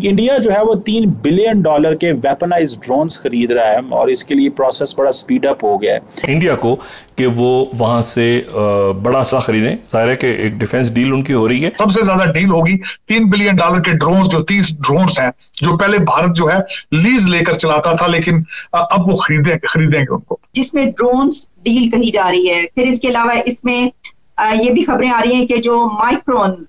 India जो है वो $3 बिलियन के वेपनाइज्ड ड्रोन्स खरीद रहा है और इसके लिए प्रोसेस बड़ा स्पीड अप हो गया है इंडिया को कि वो वहां से बड़ा सा खरीदें। जाहिर है कि एक डिफेंस डील उनकी हो रही है। सबसे ज्यादा डील होगी $3 बिलियन के ड्रोन्स, जो 30 ड्रोन्स हैं जो पहले भारत जो है लीज लेकर चलाता था, लेकिन अब वो खरीदेंगे उनको, जिसमें ड्रोन्स डील कही जा रही है। फिर इसके अलावा इसमें ये भी खबरें आ रही हैं कि जो माइक्रोन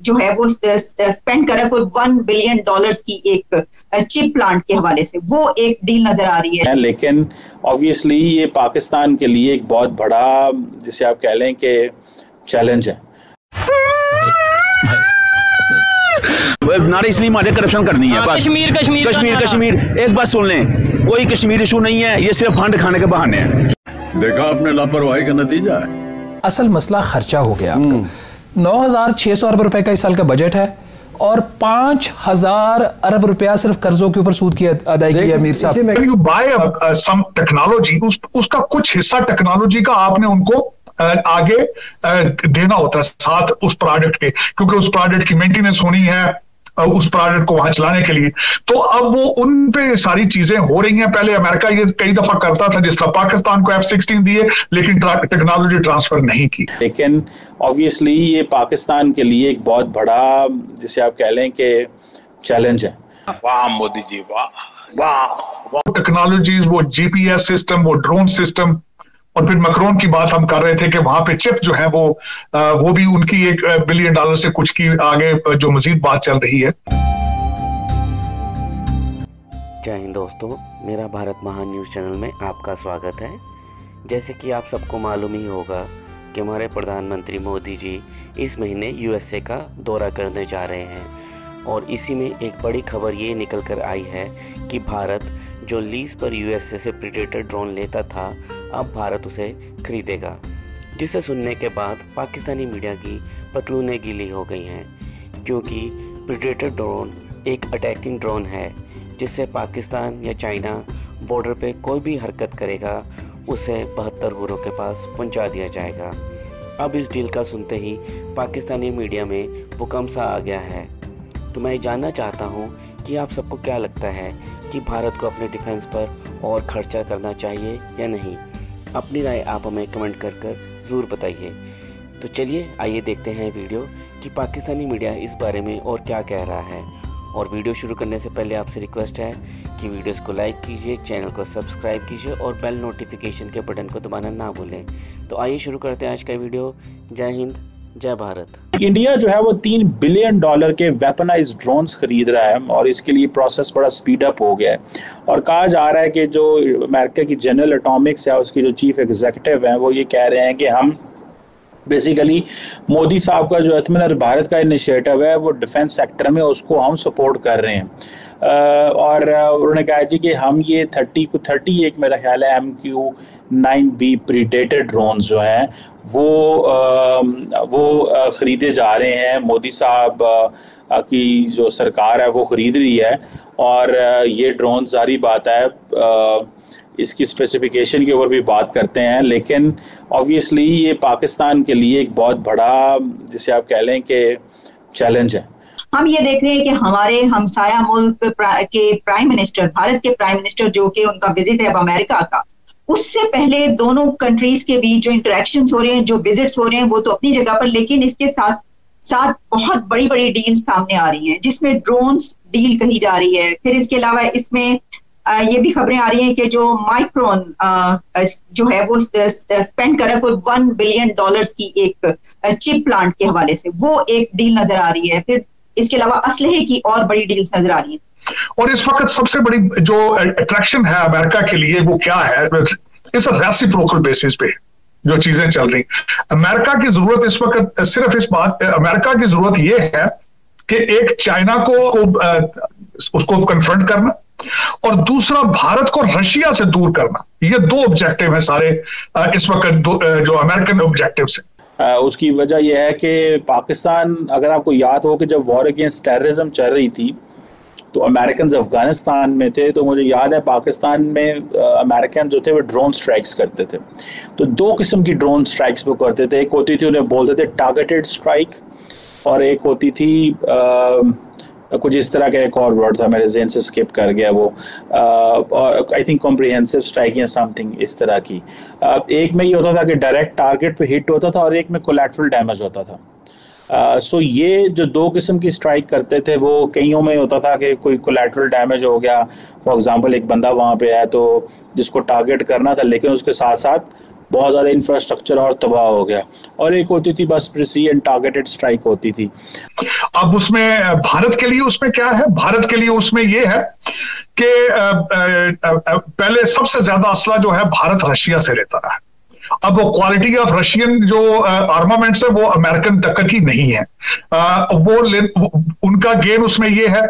जो है वो स्पेंड कर रहा है कोई $1 बिलियन की एक चिप प्लांट के हवाले से, वो एक डील नजर आ रही है। लेकिन ऑब्वियसली ये पाकिस्तान के लिए एक बहुत बड़ा, जिसे आप कह लें कि चैलेंज है। नारे इसलिए हमारे करप्शन करनी है, बस कश्मीर कश्मीर कश्मीर कश्मीर। एक बात सुन लें, कोई कश्मीर इशू नहीं है, ये सिर्फ फंड खाने के बहाने हैं। देखा आपने लापरवाही का नतीजा है। असल मसला खर्चा हो गया आपका। 9,600 अरब रुपए का इस साल का बजट है और 5,000 अरब रुपया सिर्फ कर्जों के ऊपर सूद की अदायगी है। अमीर साहब, यू बाय सम टेक्नोलॉजी, उसका कुछ हिस्सा टेक्नोलॉजी का आपने उनको आगे देना होता है साथ उस प्रोडक्ट के, क्योंकि उस प्रोडक्ट की मेंटेनेंस होनी है उस प्रोडक्ट को वहां चलाने के लिए। तो अब वो उन पे सारी चीजें हो रही हैं। पहले अमेरिका ये कई दफा करता था, जिस तरह पाकिस्तान को F-16 दिए लेकिन टेक्नोलॉजी ट्रांसफर नहीं की। लेकिन ऑब्वियसली ये पाकिस्तान के लिए एक बहुत बड़ा, जिसे आप कह लें कि चैलेंज है। वाह मोदी जी, वाह वाह। टेक्नोलॉजीज, वो GPS सिस्टम, वो ड्रोन सिस्टम, और फिर मैक्रोन की बात हम कर रहे थे कि वहां पे चिप जो है वो भी उनकी $1 बिलियन से कुछ की आगे जो मजीद बात चल रही है। जय हिंद दोस्तों, मेरा भारत महान न्यूज़ चैनल में आपका स्वागत है। जैसे कि आप सबको मालूम ही होगा कि हमारे प्रधानमंत्री मोदी जी इस महीने USA का दौरा करने जा रहे हैं और इसी में एक बड़ी खबर ये निकल कर आई है कि भारत जो लीज पर USA से प्रीडेटर ड्रोन लेता था, अब भारत उसे खरीदेगा, जिसे सुनने के बाद पाकिस्तानी मीडिया की पतलूनें गीली हो गई हैं, क्योंकि प्रीडेटर ड्रोन एक अटैकिंग ड्रोन है जिससे पाकिस्तान या चाइना बॉर्डर पे कोई भी हरकत करेगा उसे 72 घूरों के पास पहुंचा दिया जाएगा। अब इस डील का सुनते ही पाकिस्तानी मीडिया में भूकंप सा आ गया है। तो मैं जानना चाहता हूं कि आप सबको क्या लगता है कि भारत को अपने डिफेंस पर और खर्चा करना चाहिए या नहीं। अपनी राय आप हमें कमेंट कर ज़रूर बताइए। तो चलिए आइए देखते हैं वीडियो कि पाकिस्तानी मीडिया इस बारे में और क्या कह रहा है। और वीडियो शुरू करने से पहले आपसे रिक्वेस्ट है कि वीडियोस को लाइक कीजिए, चैनल को सब्सक्राइब कीजिए और बेल नोटिफिकेशन के बटन को दबाना ना भूलें। तो आइए शुरू करते हैं आज का वीडियो। जय हिंद, जय भारत। इंडिया जो है वो $3 बिलियन के वेपनाइज्ड ड्रोन्स खरीद रहा है और इसके लिए प्रोसेस बड़ा स्पीड अप हो गया है। और कहा जा रहा है कि जो अमेरिका की जनरल एटॉमिक्स है उसकी जो चीफ एग्जीक्यूटिव हैं वो ये कह रहे हैं कि हम बेसिकली मोदी साहब का जो आत्मनिर्भर भारत का इनिशिएटिव है वो डिफेंस सेक्टर में उसको हम सपोर्ट कर रहे हैं। और उन्होंने कहा जी कि हम ये 31 मेरा ख्याल है MQ-9B प्रीडेटर ड्रोन्स जो हैं वो ख़रीदे जा रहे हैं। मोदी साहब की जो सरकार है वो ख़रीद रही है और ये ड्रोन सारी बात है इसकी स्पेसिफिकेशन के ऊपर भी बात करते हैं। लेकिन ऑब्वियसली ये पाकिस्तान के लिए एक बहुत बड़ा, जिसे आप कह लें कि चैलेंज है। हम ये देख रहे हैं कि हमारे हमसाया मुल्क के प्राइम मिनिस्टर, भारत के प्राइम मिनिस्टर जो कि उनका विजिट है अब अमेरिका का, उससे पहले दोनों कंट्रीज के बीच जो इंटरेक्शंस हो रहे हैं, जो विजिट्स हो रहे हैं, वो तो अपनी जगह पर, लेकिन इसके साथ साथ बहुत बड़ी बड़ी डील सामने आ रही हैं, जिसमें ड्रोन्स डील कही जा रही है। फिर इसके अलावा इसमें ये भी खबरें आ रही हैं कि जो माइक्रोन जो है वो स्पेंड कर रहा है कोई $1 बिलियन की एक चिप प्लांट के हवाले से, वो एक डील नजर आ रही है। फिर इसके अलावा असलहे की और बड़ी डील्स नजर आ रही है। और इस वक्त सबसे बड़ी जो अट्रैक्शन है अमेरिका के लिए वो क्या है, इस रेसिप्रोकल बेसिस पे जो चीजें चल रही। अमेरिका की जरूरत इस वक्त सिर्फ अमेरिका की जरूरत ये है कि एक चाइना को उसको कन्फ्रंट करना और दूसरा भारत को रशिया से दूर करना। ये दो ऑब्जेक्टिव हैं सारे इस वक्त जो अमेरिकन ऑब्जेक्टिव्स हैं। उसकी वजह यह है कि पाकिस्तान, अगर आपको याद हो कि जब वॉर अगेंस्ट टेररिज्म चल रही थी तो अमेरिकन अफगानिस्तान में थे, तो मुझे याद है पाकिस्तान में अमेरिकन जो थे वो ड्रोन स्ट्राइक्स करते थे। तो दो किस्म की ड्रोन स्ट्राइक्स वो करते थे। एक होती थी, उन्हें बोलते थे टारगेटेड स्ट्राइक, और एक होती थी कुछ इस तरह का एक और वर्ड था, मेरे ज़हन से स्किप कर गया वो, और आई थिंक कॉम्प्रिहेंसिव स्ट्राइक या समथिंग इस तरह की। एक में ये होता था कि डायरेक्ट टारगेट पे हिट होता था और एक में कोलैटरल डैमेज होता था। सो ये जो दो किस्म की स्ट्राइक करते थे वो कईयों में होता था कि कोई कोलैटरल डैमेज हो गया, फॉर एग्जांपल एक बंदा वहाँ पे है तो जिसको टारगेट करना था, लेकिन उसके साथ साथ बहुत ज़्यादा इंफ्रास्ट्रक्चर और तबाह हो गया, और एक होती थी बस प्रिसीजन टारगेटेड स्ट्राइक होती थी। अब उसमें भारत के लिए उसमें क्या है, भारत के लिए उसमें ये है कि पहले सबसे ज्यादा असला जो है भारत रशिया से लेता रहा। अब वो क्वालिटी ऑफ रशियन जो आर्मामेंट्स है वो अमेरिकन टक्कर की नहीं है। उनका गेन उसमें ये है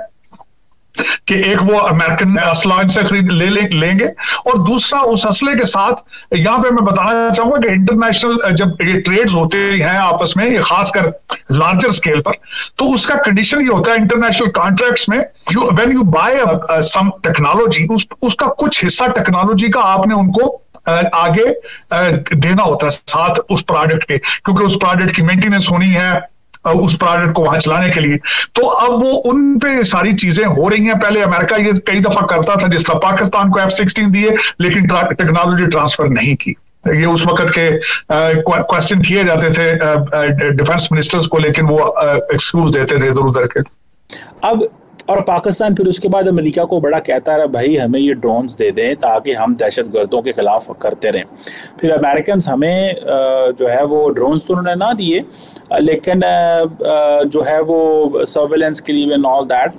कि एक वो अमेरिकन असला इनसे खरीद लेंगे, और दूसरा उस असले के साथ यहां पे मैं बताना चाहूंगा कि इंटरनेशनल जब ये ट्रेड्स होते हैं आपस में, खासकर लार्जर स्केल पर, तो उसका कंडीशन ये होता है इंटरनेशनल कॉन्ट्रैक्ट्स में, when you buy some technology, उसका कुछ हिस्सा टेक्नोलॉजी का आपने उनको आगे देना होता है साथ उस प्रोडक्ट के, क्योंकि उस प्रोडक्ट की मेंटेनेंस होनी है उस प्रोडक्ट को वहां चलाने के लिए। तो अब वो उन पे सारी चीजें हो रही हैं। पहले अमेरिका ये कई दफा करता था, जिस तरह पाकिस्तान को F-16 दिए लेकिन टेक्नोलॉजी ट्रांसफर नहीं की। ये उस वक्त के क्वेश्चन किए जाते थे डिफेंस मिनिस्टर्स को, लेकिन वो एक्सक्यूज देते थे इधर उधर के। अब और पाकिस्तान फिर उसके बाद अमेरिका को बड़ा कहता रहा, भाई हमें ये ड्रोन्स दे दें ताकि हम दहशतगर्दों के खिलाफ करते रहें। फिर अमेरिकन हमें जो है वो ड्रोन्स तो उन्होंने ना दिए, लेकिन जो है वो सर्वेलेंस के लिए एंड ऑल दैट,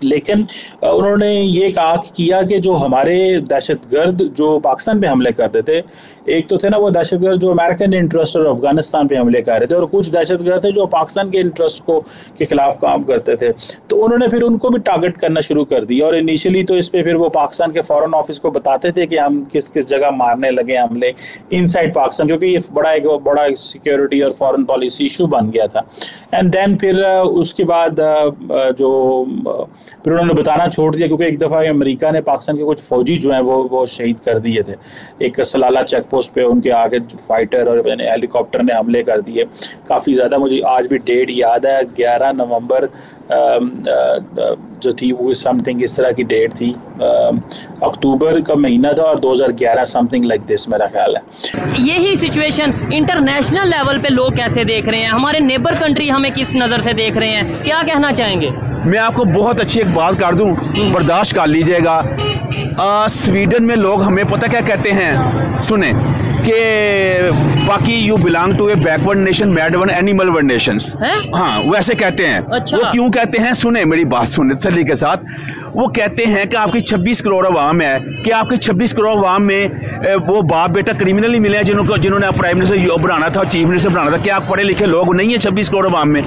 लेकिन उन्होंने ये किया कि जो हमारे दहशतगर्द जो पाकिस्तान पे हमले करते थे, एक तो थे ना वो दहशतगर्द जो अमेरिकन इंटरेस्ट और अफगानिस्तान पे हमले कर रहे थे, और कुछ दहशतगर्द थे जो पाकिस्तान के इंटरेस्ट के खिलाफ काम करते थे। तो उन्होंने फिर उनको भी टारगेट करना शुरू कर दिया, और इनिशियली तो इस पर फिर वो पाकिस्तान के फॉरेन ऑफिस को बताते थे कि हम किस किस जगह मारने लगे हमले इनसाइड पाकिस्तान, क्योंकि ये बड़ा सिक्योरिटी और फॉरेन पॉलिसी इशू बन गया था। एंड देन फिर उसके बाद फिर उन्होंने बताना छोड़ दिया, क्योंकि एक दफ़ा अमेरिका ने पाकिस्तान के कुछ फौजी जो हैं वो शहीद कर दिए थे। एक सलाला चेक पोस्ट पे उनके आगे फाइटर और हेलीकॉप्टर ने हमले कर दिए काफ़ी ज़्यादा। मुझे आज भी डेट याद है, 11 नवंबर जो थी वो समथिंग इस तरह की डेट थी, अक्टूबर का महीना था और 2011 समथिंग लाइक दिस मेरा ख्याल है। यही सिचुएशन इंटरनेशनल लेवल पे लोग कैसे देख रहे हैं, हमारे नेबर कंट्री हमें किस नज़र से देख रहे हैं, क्या कहना चाहेंगे? मैं आपको बहुत अच्छी एक बात कर दूं, बर्दाश्त कर लीजिएगा। स्वीडन में लोग हमें पता क्या कहते हैं, सुने कि बाकी you belong to a backward nation, mad one animal one nations. हाँ वैसे कहते हैं। अच्छा। वो क्यों कहते हैं, सुने मेरी बात सुने तसल्ली के साथ। वो कहते हैं कि आपकी 26 करोड़ अवाम है, कि आपकी 26 करोड़ अवाम में वो बाप बेटा क्रिमिनल ही मिले हैं जिन्होंने प्राइम मिनिस्टर बनाना था, चीफ मिनिस्टर बनाना था। क्या आप पढ़े लिखे लोग नहीं है 26 करोड़ अवाम में?